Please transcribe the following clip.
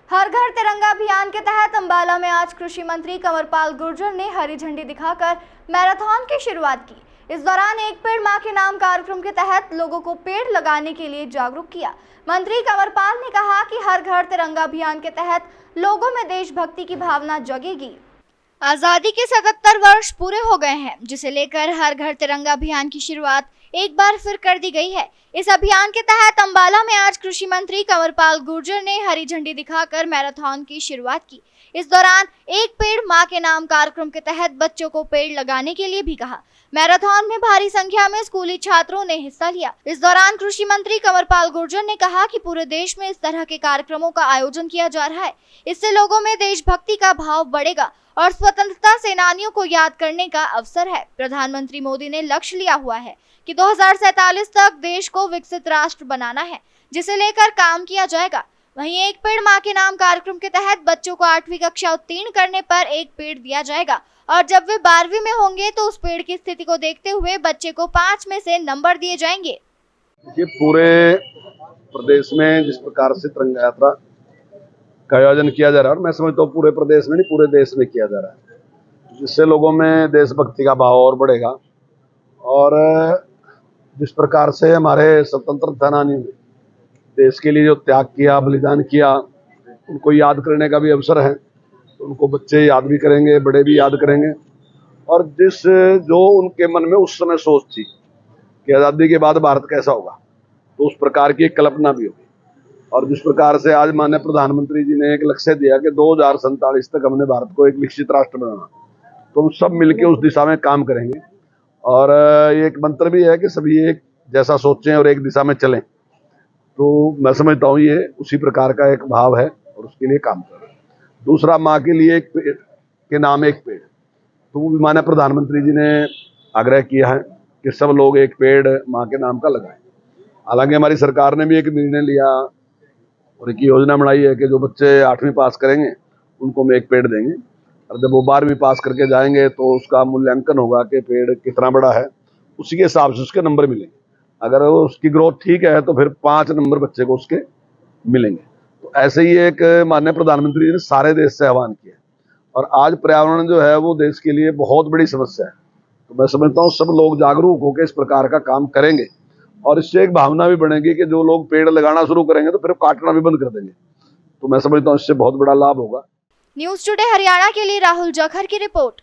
हर घर तिरंगा अभियान के तहत अंबाला में आज कृषि मंत्री कंवरपाल गुर्जर ने हरी झंडी दिखाकर मैराथन की शुरुआत की। इस दौरान एक पेड़ मां के नाम कार्यक्रम के तहत लोगों को पेड़ लगाने के लिए जागरूक किया। मंत्री कंवरपाल ने कहा कि हर घर तिरंगा अभियान के तहत लोगों में देशभक्ति की भावना जगेगी। आजादी के 77 वर्ष पूरे हो गए हैं, जिसे लेकर हर घर तिरंगा अभियान की शुरुआत एक बार फिर कर दी गई है। इस अभियान के तहत अंबाला में आज कृषि मंत्री कंवरपाल गुर्जर ने हरी झंडी दिखाकर मैराथन की शुरुआत की। इस दौरान एक पेड़ मां के नाम कार्यक्रम के तहत बच्चों को पेड़ लगाने के लिए भी कहा। मैराथन में भारी संख्या में स्कूली छात्रों ने हिस्सा लिया। इस दौरान कृषि मंत्री कंवरपाल गुर्जर ने कहा कि पूरे देश में इस तरह के कार्यक्रमों का आयोजन किया जा रहा है। इससे लोगों में देशभक्ति का भाव बढ़ेगा और स्वतंत्रता सेनानियों को याद करने का अवसर है। प्रधानमंत्री मोदी ने लक्ष्य लिया हुआ है कि 2047 तक देश को विकसित राष्ट्र बनाना है, जिसे लेकर काम किया जाएगा। वहीं एक पेड़ मां के नाम कार्यक्रम के तहत बच्चों को 8वीं कक्षा उत्तीर्ण करने पर एक पेड़ दिया जाएगा और जब वे 12वीं में होंगे तो उस पेड़ की स्थिति को देखते हुए बच्चे को 5 में से नंबर दिए जाएंगे। ये पूरे प्रदेश में जिस प्रकार से तिरंगा यात्रा का आयोजन किया जा रहा है, और मैं समझता हूँ पूरे प्रदेश में नहीं पूरे देश में किया जा रहा है, जिससे लोगों में देशभक्ति का भाव और बढ़ेगा। और जिस प्रकार से हमारे स्वतंत्रता सेनानियों ने देश के लिए जो त्याग किया, बलिदान किया, उनको याद करने का भी अवसर है। तो उनको बच्चे याद भी करेंगे, बड़े भी याद करेंगे। और जो उनके मन में उस समय सोच थी कि आज़ादी के बाद भारत कैसा होगा, तो उस प्रकार की एक कल्पना भी होगी। और जिस प्रकार से आज माननीय प्रधानमंत्री जी ने एक लक्ष्य दिया कि 2047 तक हमने भारत को एक विकसित राष्ट्र बनाना, तो हम सब मिलकर उस दिशा में काम करेंगे। और ये एक मंत्र भी है कि सभी एक जैसा सोचें और एक दिशा में चलें। तो मैं समझता हूँ ये उसी प्रकार का एक भाव है और उसके लिए काम कर रहे हैं। दूसरा, माँ के लिए एक पेड़ के नाम एक पेड़, तो वो भी माननीय प्रधानमंत्री जी ने आग्रह किया है कि सब लोग एक पेड़ माँ के नाम का लगाएं। हालांकि हमारी सरकार ने भी एक निर्णय लिया और एक योजना बनाई है कि जो बच्चे 8वीं पास करेंगे उनको हम एक पेड़ देंगे, और जब वो 12वीं पास करके जाएंगे तो उसका मूल्यांकन होगा कि पेड़ कितना बड़ा है, उसी के हिसाब से उसके नंबर मिलेंगे। अगर उसकी ग्रोथ ठीक है तो फिर 5 नंबर बच्चे को उसके मिलेंगे। तो ऐसे ही एक माननीय प्रधानमंत्री जी ने सारे देश से आह्वान किया। और आज पर्यावरण जो है वो देश के लिए बहुत बड़ी समस्या है। तो मैं समझता हूँ सब लोग जागरूक होकर इस प्रकार का काम करेंगे और इससे एक भावना भी बनेगी कि जो लोग पेड़ लगाना शुरू करेंगे तो फिर काटना भी बंद कर देंगे। तो मैं समझता हूँ इससे बहुत बड़ा लाभ होगा। न्यूज़ टुडे हरियाणा के लिए राहुल जखर की रिपोर्ट।